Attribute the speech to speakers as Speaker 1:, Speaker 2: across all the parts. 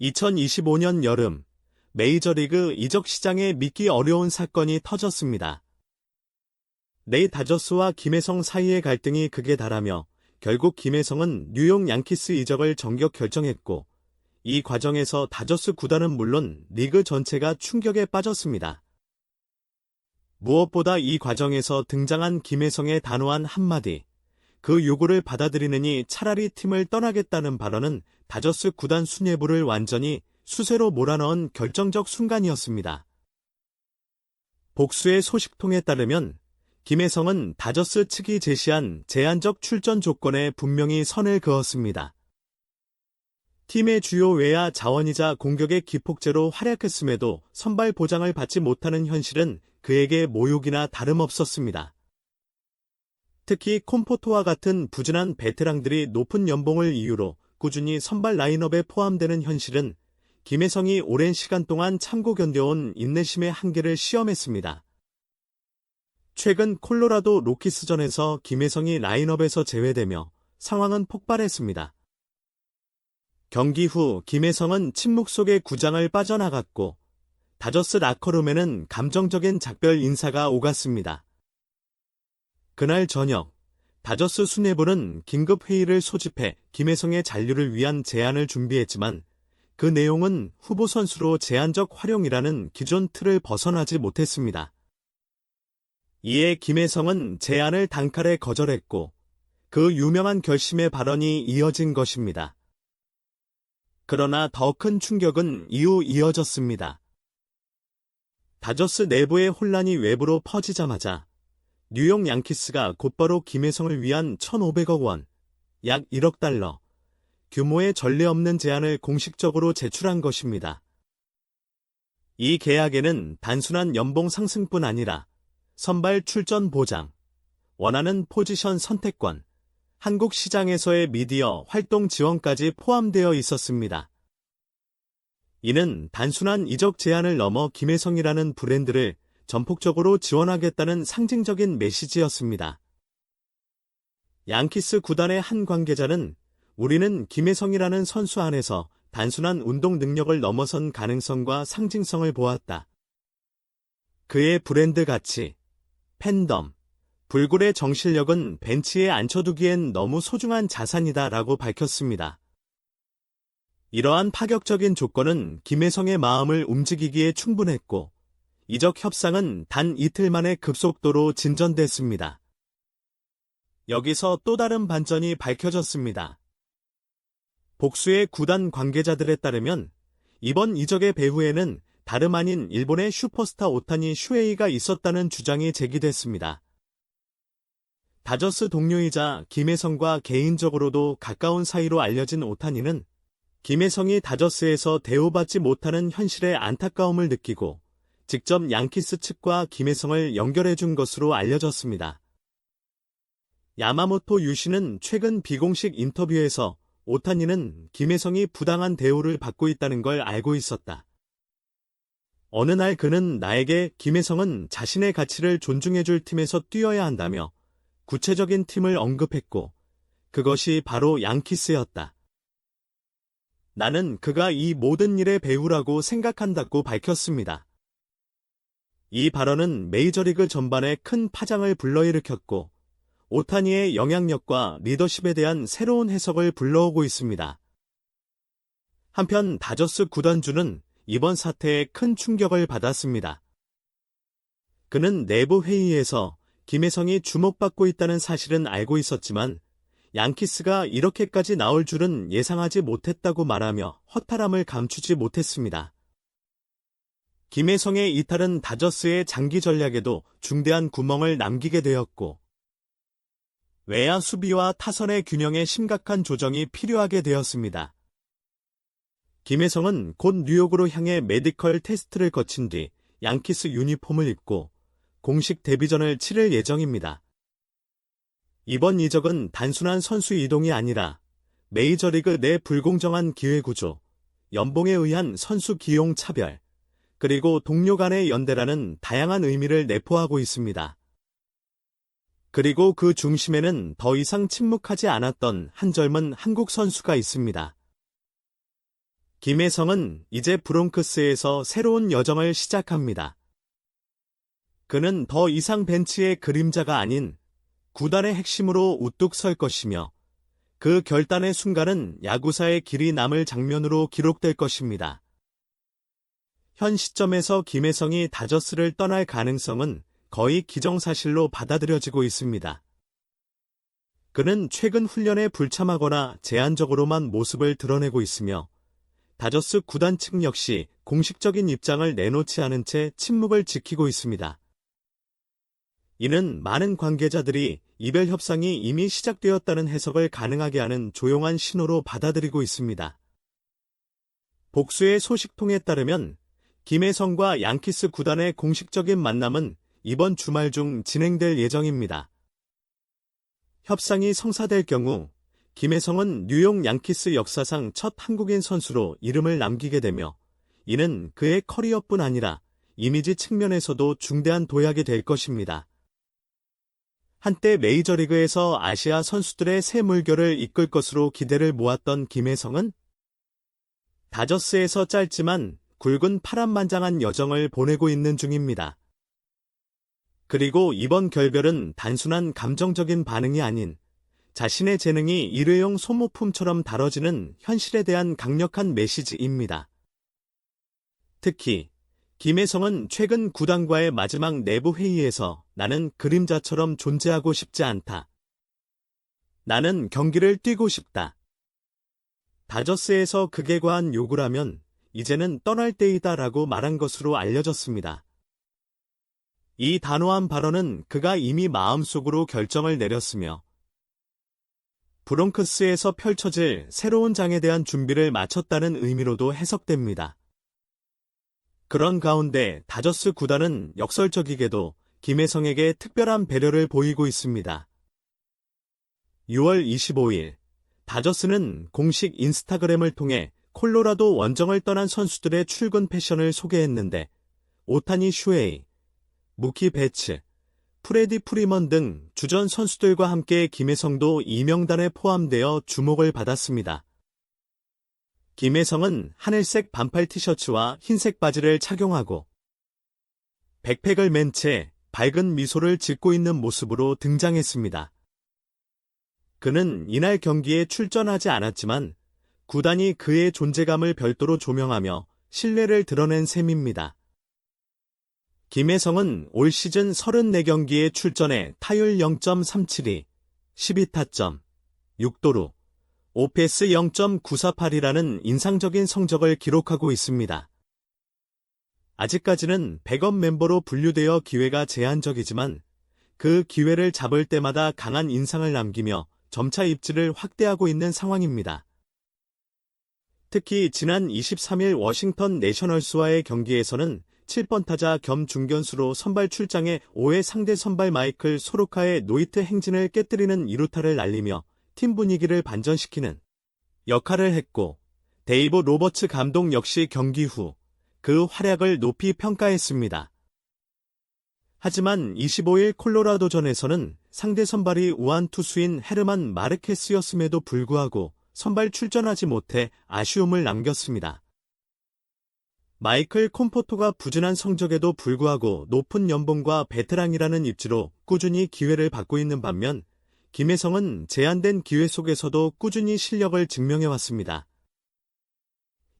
Speaker 1: 2025년 여름, 메이저리그 이적 시장에 믿기 어려운 사건이 터졌습니다. 네이 다저스와 김혜성 사이의 갈등이 극에 달하며 결국 김혜성은 뉴욕 양키스 이적을 전격 결정했고, 이 과정에서 다저스 구단은 물론 리그 전체가 충격에 빠졌습니다. 무엇보다 이 과정에서 등장한 김혜성의 단호한 한마디, 그 요구를 받아들이느니 차라리 팀을 떠나겠다는 발언은 다저스 구단 수뇌부를 완전히 수세로 몰아넣은 결정적 순간이었습니다. 복수의 소식통에 따르면 김혜성은 다저스 측이 제시한 제한적 출전 조건에 분명히 선을 그었습니다. 팀의 주요 외야 자원이자 공격의 기폭제로 활약했음에도 선발 보장을 받지 못하는 현실은 그에게 모욕이나 다름없었습니다. 특히 콤포토와 같은 부진한 베테랑들이 높은 연봉을 이유로 꾸준히 선발 라인업에 포함되는 현실은 김혜성이 오랜 시간 동안 참고 견뎌온 인내심의 한계를 시험했습니다. 최근 콜로라도 로키스전에서 김혜성이 라인업에서 제외되며 상황은 폭발했습니다. 경기 후 김혜성은 침묵 속의 구장을 빠져나갔고, 다저스 라커룸에는 감정적인 작별 인사가 오갔습니다. 그날 저녁, 다저스 수뇌부는 긴급 회의를 소집해 김혜성의 잔류를 위한 제안을 준비했지만 그 내용은 후보 선수로 제한적 활용이라는 기존 틀을 벗어나지 못했습니다. 이에 김혜성은 제안을 단칼에 거절했고, 그 유명한 결심의 발언이 이어진 것입니다. 그러나 더 큰 충격은 이후 이어졌습니다. 다저스 내부의 혼란이 외부로 퍼지자마자 뉴욕 양키스가 곧바로 김혜성을 위한 1,500억 원, 약 1억 달러, 규모의 전례 없는 제안을 공식적으로 제출한 것입니다. 이 계약에는 단순한 연봉 상승뿐 아니라 선발 출전 보장, 원하는 포지션 선택권, 한국 시장에서의 미디어 활동 지원까지 포함되어 있었습니다. 이는 단순한 이적 제안을 넘어 김혜성이라는 브랜드를 전폭적으로 지원하겠다는 상징적인 메시지였습니다. 양키스 구단의 한 관계자는 우리는 김혜성이라는 선수 안에서 단순한 운동 능력을 넘어선 가능성과 상징성을 보았다. 그의 브랜드 가치, 팬덤, 불굴의 정신력은 벤치에 앉혀두기엔 너무 소중한 자산이다 라고 밝혔습니다. 이러한 파격적인 조건은 김혜성의 마음을 움직이기에 충분했고, 이적 협상은 단 이틀 만에 급속도로 진전됐습니다. 여기서 또 다른 반전이 밝혀졌습니다. 복수의 구단 관계자들에 따르면 이번 이적의 배후에는 다름 아닌 일본의 슈퍼스타 오타니 슈헤이가 있었다는 주장이 제기됐습니다. 다저스 동료이자 김혜성과 개인적으로도 가까운 사이로 알려진 오타니는 김혜성이 다저스에서 대우받지 못하는 현실에 안타까움을 느끼고 직접 양키스 측과 김혜성을 연결해준 것으로 알려졌습니다. 야마모토 유시는 최근 비공식 인터뷰에서 오타니는 김혜성이 부당한 대우를 받고 있다는 걸 알고 있었다. 어느 날 그는 나에게 김혜성은 자신의 가치를 존중해줄 팀에서 뛰어야 한다며 구체적인 팀을 언급했고, 그것이 바로 양키스였다. 나는 그가 이 모든 일의 배우라고 생각한다고 밝혔습니다. 이 발언은 메이저리그 전반에 큰 파장을 불러일으켰고, 오타니의 영향력과 리더십에 대한 새로운 해석을 불러오고 있습니다. 한편 다저스 구단주는 이번 사태에 큰 충격을 받았습니다. 그는 내부 회의에서 김혜성이 주목받고 있다는 사실은 알고 있었지만 양키스가 이렇게까지 나올 줄은 예상하지 못했다고 말하며 허탈함을 감추지 못했습니다. 김혜성의 이탈은 다저스의 장기 전략에도 중대한 구멍을 남기게 되었고, 외야 수비와 타선의 균형에 심각한 조정이 필요하게 되었습니다. 김혜성은 곧 뉴욕으로 향해 메디컬 테스트를 거친 뒤 양키스 유니폼을 입고 공식 데뷔전을 치를 예정입니다. 이번 이적은 단순한 선수 이동이 아니라 메이저리그 내 불공정한 기회구조, 연봉에 의한 선수 기용 차별, 그리고 동료 간의 연대라는 다양한 의미를 내포하고 있습니다. 그리고 그 중심에는 더 이상 침묵하지 않았던 한 젊은 한국 선수가 있습니다. 김혜성은 이제 브롱크스에서 새로운 여정을 시작합니다. 그는 더 이상 벤치의 그림자가 아닌 구단의 핵심으로 우뚝 설 것이며 그 결단의 순간은 야구사의 길이 남을 장면으로 기록될 것입니다. 현 시점에서 김혜성이 다저스를 떠날 가능성은 거의 기정사실로 받아들여지고 있습니다. 그는 최근 훈련에 불참하거나 제한적으로만 모습을 드러내고 있으며 다저스 구단 측 역시 공식적인 입장을 내놓지 않은 채 침묵을 지키고 있습니다. 이는 많은 관계자들이 이별 협상이 이미 시작되었다는 해석을 가능하게 하는 조용한 신호로 받아들이고 있습니다. 복수의 소식통에 따르면 김혜성과 양키스 구단의 공식적인 만남은 이번 주말 중 진행될 예정입니다. 협상이 성사될 경우 김혜성은 뉴욕 양키스 역사상 첫 한국인 선수로 이름을 남기게 되며 이는 그의 커리어뿐 아니라 이미지 측면에서도 중대한 도약이 될 것입니다. 한때 메이저리그에서 아시아 선수들의 새 물결을 이끌 것으로 기대를 모았던 김혜성은 다저스에서 짧지만 굵은 파란만장한 여정을 보내고 있는 중입니다. 그리고 이번 결별은 단순한 감정적인 반응이 아닌 자신의 재능이 일회용 소모품처럼 다뤄지는 현실에 대한 강력한 메시지입니다. 특히 김혜성은 최근 구단과의 마지막 내부 회의에서 나는 그림자처럼 존재하고 싶지 않다. 나는 경기를 뛰고 싶다. 다저스에서 극에 과한 요구라면 이제는 떠날 때이다 라고 말한 것으로 알려졌습니다. 이 단호한 발언은 그가 이미 마음속으로 결정을 내렸으며 브롱크스에서 펼쳐질 새로운 장에 대한 준비를 마쳤다는 의미로도 해석됩니다. 그런 가운데 다저스 구단은 역설적이게도 김혜성에게 특별한 배려를 보이고 있습니다. 6월 25일, 다저스는 공식 인스타그램을 통해 콜로라도 원정을 떠난 선수들의 출근 패션을 소개했는데 오타니 슈에이, 무키 베츠, 프레디 프리먼 등 주전 선수들과 함께 김혜성도 이 명단에 포함되어 주목을 받았습니다. 김혜성은 하늘색 반팔 티셔츠와 흰색 바지를 착용하고 백팩을 맨 채 밝은 미소를 짓고 있는 모습으로 등장했습니다. 그는 이날 경기에 출전하지 않았지만 구단이 그의 존재감을 별도로 조명하며 신뢰를 드러낸 셈입니다. 김혜성은 올 시즌 34경기에 출전해 타율 0.372, 12타점, 6도루, OPS 0.948이라는 인상적인 성적을 기록하고 있습니다. 아직까지는 백업 멤버로 분류되어 기회가 제한적이지만 그 기회를 잡을 때마다 강한 인상을 남기며 점차 입지를 확대하고 있는 상황입니다. 특히 지난 23일 워싱턴 내셔널스와의 경기에서는 7번 타자 겸 중견수로 선발 출장해 5회 상대 선발 마이클 소로카의 노히트 행진을 깨뜨리는 2루타를 날리며 팀 분위기를 반전시키는 역할을 했고 데이브 로버츠 감독 역시 경기 후 그 활약을 높이 평가했습니다. 하지만 25일 콜로라도전에서는 상대 선발이 우한 투수인 헤르만 마르케스였음에도 불구하고 선발 출전하지 못해 아쉬움을 남겼습니다. 마이클 콤포토가 부진한 성적에도 불구하고 높은 연봉과 베테랑이라는 입지로 꾸준히 기회를 받고 있는 반면 김혜성은 제한된 기회 속에서도 꾸준히 실력을 증명해왔습니다.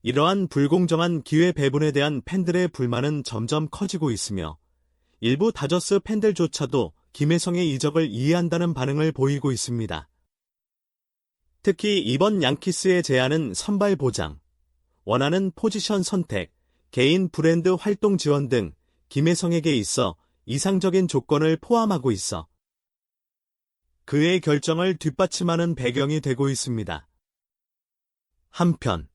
Speaker 1: 이러한 불공정한 기회 배분에 대한 팬들의 불만은 점점 커지고 있으며 일부 다저스 팬들조차도 김혜성의 이적을 이해한다는 반응을 보이고 있습니다. 특히 이번 양키스의 제안은 선발 보장, 원하는 포지션 선택, 개인 브랜드 활동 지원 등 김혜성에게 있어 이상적인 조건을 포함하고 있어 그의 결정을 뒷받침하는 배경이 되고 있습니다. 한편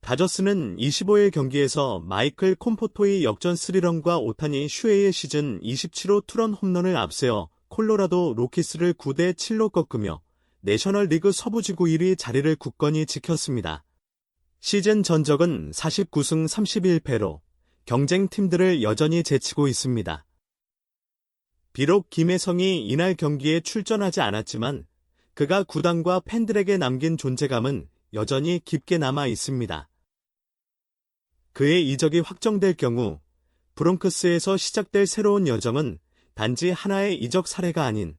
Speaker 1: 다저스는 25일 경기에서 마이클 콤포토의 역전 3런과 오타니 슈에이의 시즌 27호 투런 홈런을 앞세워 콜로라도 로키스를 9대7로 꺾으며 내셔널리그 서부지구 1위 자리를 굳건히 지켰습니다. 시즌 전적은 49승 31패로 경쟁팀들을 여전히 제치고 있습니다. 비록 김혜성이 이날 경기에 출전하지 않았지만 그가 구단과 팬들에게 남긴 존재감은 여전히 깊게 남아 있습니다. 그의 이적이 확정될 경우 브롱크스에서 시작될 새로운 여정은 단지 하나의 이적 사례가 아닌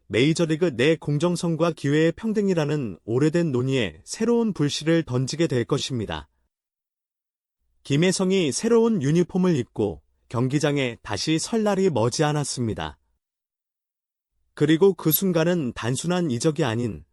Speaker 1: 메이저리그 내 공정성과 기회의 평등이라는 오래된 논의에 새로운 불씨를 던지게 될 것입니다. 김혜성이 새로운 유니폼을 입고 경기장에 다시 설 날이 머지 않았습니다. 그리고 그 순간은 단순한 이적이 아닌